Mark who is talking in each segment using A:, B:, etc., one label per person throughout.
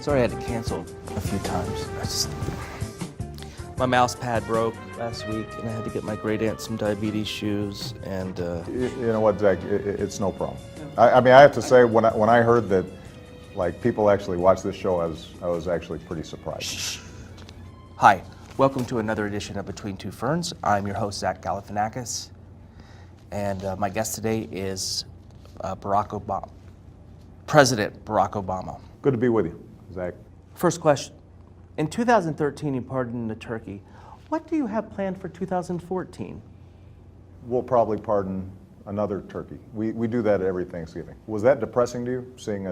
A: Sorry I had to cancel a few times. My mouse pad broke last week, and I had to get my great aunt some diabetes shoes, and...
B: You know what, Zach, it's no problem. I mean, I have to say, when I heard that, like, people actually watch this show, I was actually pretty surprised.
A: Shh. Hi, welcome to another edition of Between Two Ferns. I'm your host, Zach Галифианакис, and my guest today is Barack Obama, President Barack Obama.
B: Good to be with you, Zach.
A: First question. In 2013, you pardoned a turkey. What do you have planned for 2014?
B: We'll probably pardon another turkey. We do that every Thanksgiving. Was that depressing to you, seeing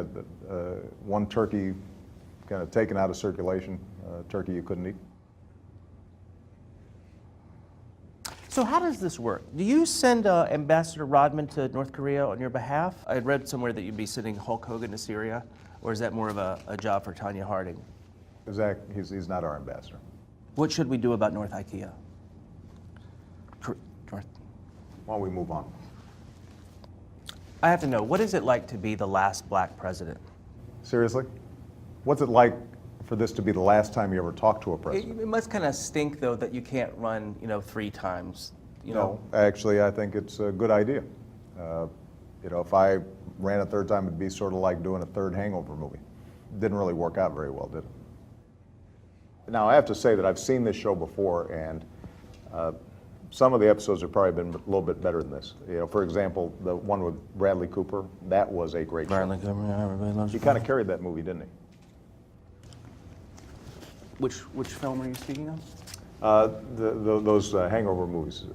B: one turkey kind of taken out of circulation, a turkey you couldn't eat?
A: So how does this work? Do you send Ambassador Rodman to North Korea on your behalf? I had read somewhere that you'd be sending Hulk Hogan to Syria, or is that more of a job for Tanya Harding?
B: Zach, he's not our ambassador.
A: What should we do about North IKEA? North.
B: Why don't we move on?
A: I have to know, what is it like to be the last black president?
B: Seriously? What's it like for this to be the last time you ever talked to a president?
A: It must kind of stink, though, that you can't run, 3 times.
B: No, actually, I think it's a good idea. If I ran a third time, it'd be sort of like doing a third Hangover movie. Didn't really work out very well, did it? Now, I have to say that I've seen this show before, and some of the episodes have probably been a little bit better than this. For example, the one with Bradley Cooper, that was a great show.
A: Bradley Cooper, yeah, everybody loves
B: He kind of carried that movie, didn't he?
A: Which film are you speaking of?
B: Those Hangover movies.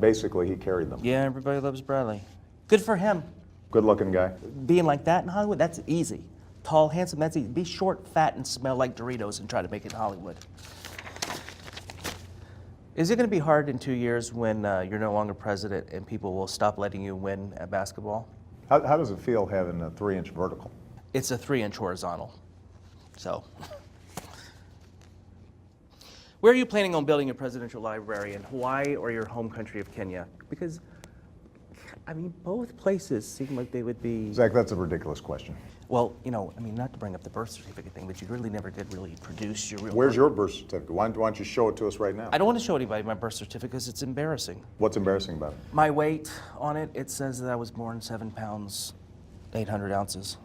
B: Basically, he carried them.
A: Yeah, everybody loves Bradley. Good for him.
B: Good-looking guy.
A: Being like that in Hollywood, that's easy. Tall, handsome, that's easy. Be short, fat, and smell like Doritos and try to make it in Hollywood. Is it going to be hard in 2 years when you're no longer president and people will stop letting you win at basketball?
B: How does it feel having a 3-inch vertical?
A: It's a 3-inch horizontal. So, where are you planning on building a presidential library, in Hawaii or your home country of Kenya? Because, both places seem like they would be...
B: Zach, that's a ridiculous question.
A: Well, not to bring up the birth certificate thing, but you really never did really produce your real...
B: Where's your birth certificate? Why don't you show it to us right now?
A: I don't want to show anybody my birth certificate because it's embarrassing.
B: What's embarrassing about it?
A: My weight on it, it says that I was born 7 pounds, 800 ounces.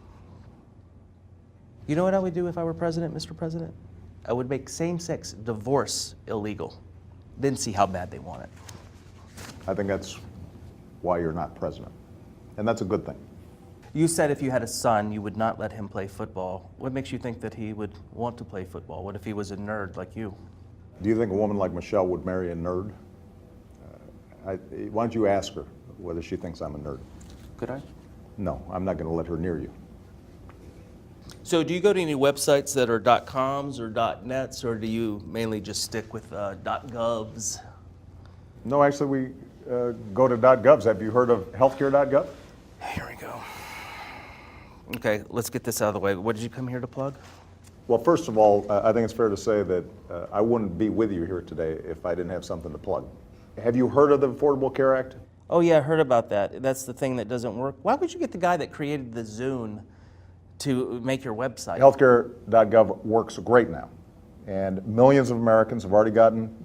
A: You know what I would do if I were president, Mr. President? I would make same-sex divorce illegal, then see how bad they want it.
B: I think that's why you're not president. And that's a good thing.
A: You said if you had a son, you would not let him play football. What makes you think that he would want to play football? What if he was a nerd like you?
B: Do you think a woman like Michelle would marry a nerd? Why don't you ask her whether she thinks I'm a nerd?
A: Could I?
B: No, I'm not going to let her near you.
A: So do you go to any websites that are .coms or .nets, or do you mainly just stick with .govs?
B: No, actually, we go to .govs. Have you heard of healthcare.gov?
A: Here we go. Okay, let's get this out of the way. What did you come here to plug?
B: Well, first of all, I think it's fair to say that I wouldn't be with you here today if I didn't have something to plug. Have you heard of the Affordable Care Act?
A: Oh yeah, I heard about that. That's the thing that doesn't work. Why would you get the guy that created the Zune to make your website?
B: Healthcare.gov works great now. And millions of Americans have already gotten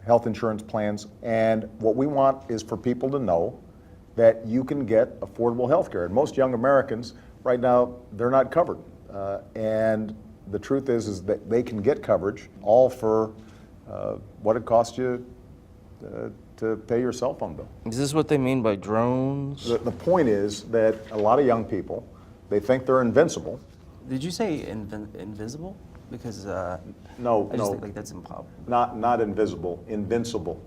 B: health insurance plans. And what we want is for people to know that you can get affordable health care. And most young Americans, right now, they're not covered. And the truth is that they can get coverage all for what it costs you to pay your cell phone bill.
A: Is this what they mean by drones?
B: The point is that a lot of young people, they think they're invincible.
A: Did you say invisible? Because
B: No,
A: I just think like that's impossible.
B: Not invisible, invincible.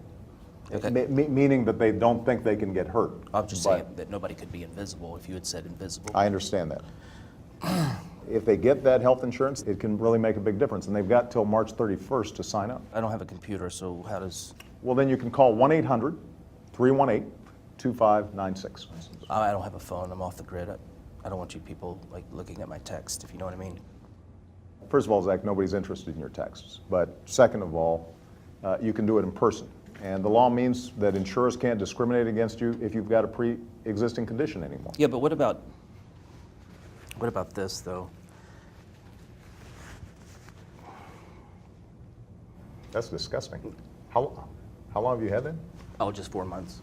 A: Okay.
B: Meaning that they don't think they can get hurt.
A: I'm just saying that nobody could be invisible if you had said invisible.
B: I understand that. If they get that health insurance, it can really make a big difference. And they've got till March 31st to sign up.
A: I don't have a computer, so how does...
B: Well, then you can call 1-800-318-2596.
A: I don't have a phone. I'm off the grid. I don't want you people like looking at my text, if you know what I mean.
B: First of all, Zach, nobody's interested in your texts. But second of all, you can do it in person. And the law means that insurers can't discriminate against you if you've got a pre-existing condition anymore.
A: Yeah, but what about this, though?
B: That's disgusting. How long have you had that?
A: Oh, just 4 months.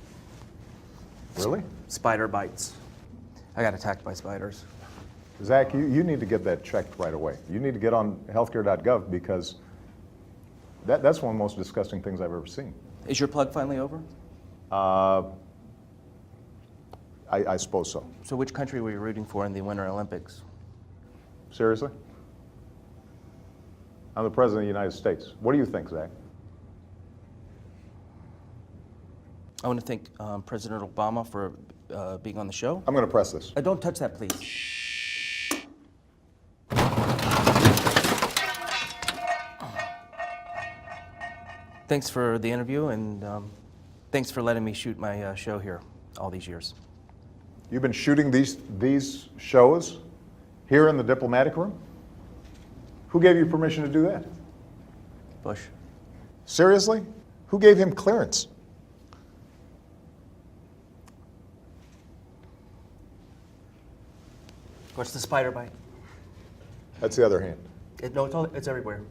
B: Really?
A: Spider bites. I got attacked by spiders.
B: Zach, you need to get that checked right away. You need to get on healthcare.gov because that's one of the most disgusting things I've ever seen.
A: Is your plug finally over?
B: I suppose so.
A: So which country were you rooting for in the Winter Olympics?
B: Seriously? I'm the President of the United States. What do you think, Zach?
A: I want to thank President Obama for being on the show.
B: I'm going to press this.
A: Don't touch that, please. Thanks for the interview, and thanks for letting me shoot my show here all these years.
B: You've been shooting these shows here in the diplomatic room? Who gave you permission to do that?
A: Bush.
B: Seriously? Who gave him clearance?
A: What's the spider bite?
B: That's the other hand.
A: No, it's everywhere.